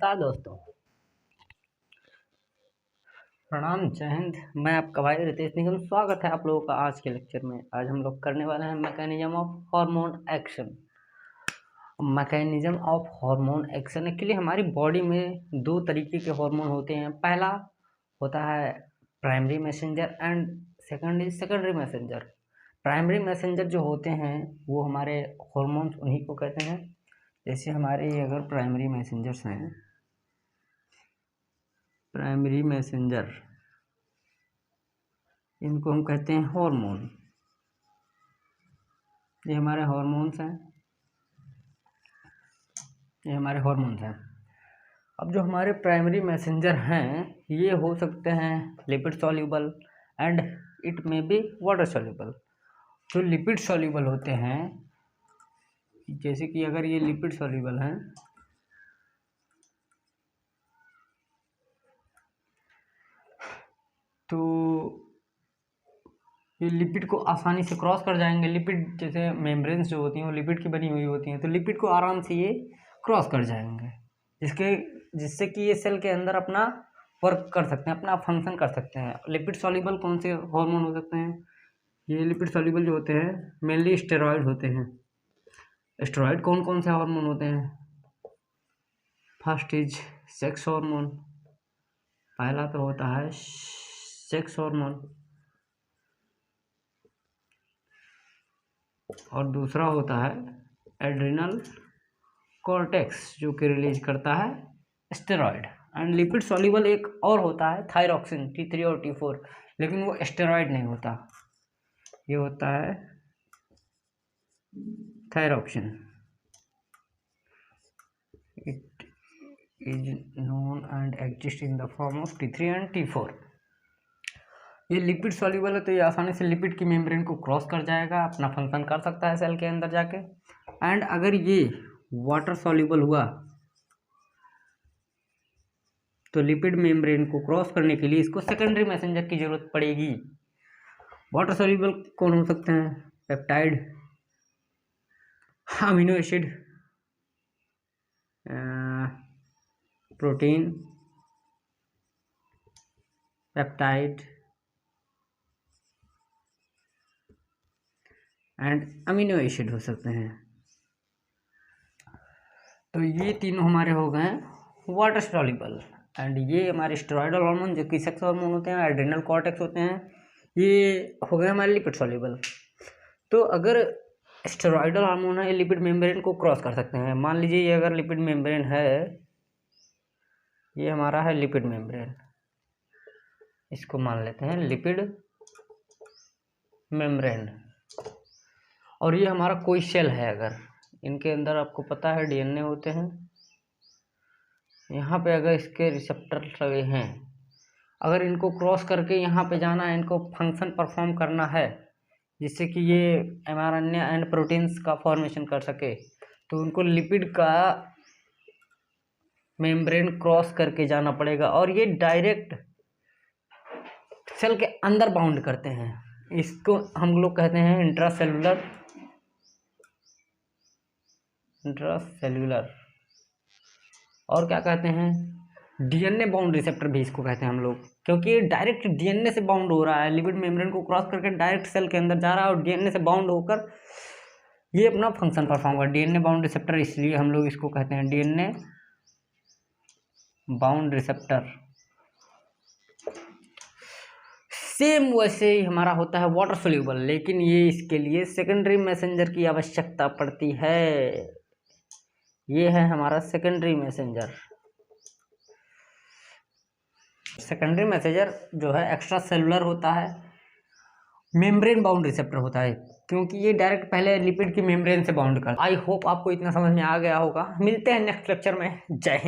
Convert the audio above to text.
नमस्कार दोस्तों, प्रणाम, जय हिंद। मैं आपका भाई रितेश निगम। स्वागत है आप लोगों का आज के लेक्चर में। आज हम लोग करने वाले हैं mechanism of hormone action. Mechanism of hormone action actually हमारी बॉडी में दो तरीके के हार्मोन होते हैं। पहला होता है primary messenger and second is secondary messenger. Primary messenger जो होते हैं वो हमारे हार्मोन्स उन्हीं को कहते हैं। जैसे हमारे अगर प्राइमरी मैसेंजर्स हैं, प्राइमरी मैसेंजर, इनको हम कहते हैं हार्मोन। ये हमारे हार्मोन्स हैं, ये हमारे हार्मोन्स हैं। अब जो हमारे प्राइमरी मैसेंजर हैं ये हो सकते हैं lipid soluble and it may be water soluble. जो लिपिड सॉल्यूबल होते हैं, जैसे कि अगर ये लिपिड सॉल्यूबल हैं तो ये लिपिड को आसानी से क्रॉस कर जाएंगे। लिपिड जैसे मेम्ब्रेन्स जो होती हैं वो लिपिड की बनी हुई होती हैं, तो लिपिड को आराम से ये क्रॉस कर जाएंगे, जिससे कि ये सेल के अंदर अपना वर्क कर सकते हैं, अपना फंक्शन कर सकते हैं। लिपिड सॉल्यूबल कौन से हार्मोन हो सकते हैं? ये लिपिड सॉल्यूबल जो होते हैं मेनली स्टेरॉइड होते हैं। स्टेरॉइड कौन कौन से हार्मोन होते हैं? First is sex hormone. पहला तो होता है सेक्स हार्मोन और दूसरा होता है एड्रिनल कॉर्टेक्स जो कि रिलीज करता है स्टेरॉइड। एंड लिपिड सॉल्यूबल एक और होता है थायरॉक्सिन T3 और T4, लेकिन वो स्टेरॉइड नहीं होता, ये होता है thyroxine. It is known and exist in the form of T3 and T4। ये लिपिड सॉल्यूबल है तो ये आसानी से लिपिड की मेम्ब्रेन को क्रॉस कर जाएगा, अपना फंक्शन कर सकता है सेल के अंदर जाके। एंड अगर ये वाटर सॉल्यूबल हुआ तो लिपिड मेम्ब्रेन को क्रॉस करने के लिए इसको सेकेंडरी मैसेंजर की जरूरत पड़ेगी। वाटर सॉल्यूबल कौन हो सकते हैं? Peptide, amino acid, protein, peptide and amino acid हो सकते हैं। तो ये तीनों हमारे हो गए वाटर सॉल्यूबल। एंड ये हमारे स्टेरॉइडल हार्मोन जो कि सेक्स हार्मोन होते हैं, एड्रिनल कॉर्टेक्स होते हैं, ये हो गए हमारे लिपिड सॉल्यूबल। तो अगर स्टेरॉइडल हार्मोन है ये लिपिड मेम्ब्रेन को क्रॉस कर सकते हैं। मान लीजिए ये अगर लिपिड मेम्ब्रेन है, ये हमारा है लिपिड मेम्ब्रेन, इसको मान लेते हैं लिपिड मेम्ब्रेन। और ये हमारा कोई सेल है, अगर इनके अंदर आपको पता है DNA होते हैं, यहाँ पे अगर इसके रिसेप्टर लगे हैं, अगर इनको क्रॉस करके यहाँ पे जाना है, इनको फंक्शन परफॉर्म करना है जिससे कि ये mRNA एंड प्रोटीन्स का फॉर्मेशन कर सके, तो उनको लिपिड का मेम्ब्रेन क्रॉस करके जाना पड़ेगा। और ये डायरेक्ट सेल के अंदर बाउंड करते हैं। इसको हम लोग कहते हैं इंट्रासेलुलर और क्या कहते हैं DNA बाउंड रिसेप्टर भी इसको कहते हैं हम लोग, क्योंकि ये डायरेक्ट DNA से बाउंड हो रहा है, लिपिड मेम्ब्रेन को क्रॉस करके डायरेक्ट सेल के अंदर जा रहा है और DNA से बाउंड होकर ये अपना फंक्शन परफॉर्म कर। DNA बाउंड रिसेप्टर इसलिए हम लोग इसको कहते हैं DNA बाउंड रिसेप्टर। सेम वैसे ही हमारा होता है वाटर सोल्यूबल, लेकिन ये इसके लिए सेकेंडरी मैसेंजर की आवश्यकता पड़ती है। ये है हमारा सेकेंडरी मैसेंजर। सेकेंडरी मैसेंजर जो है एक्स्ट्रा सेलुलर होता है, मेम्ब्रेन बाउंड रिसेप्टर होता है, क्योंकि ये डायरेक्ट पहले लिपिड की मेम्ब्रेन से बाउंड करता है। आई होप आपको इतना समझ में आ गया होगा। मिलते हैं नेक्स्ट लेक्चर में। जय हिंद।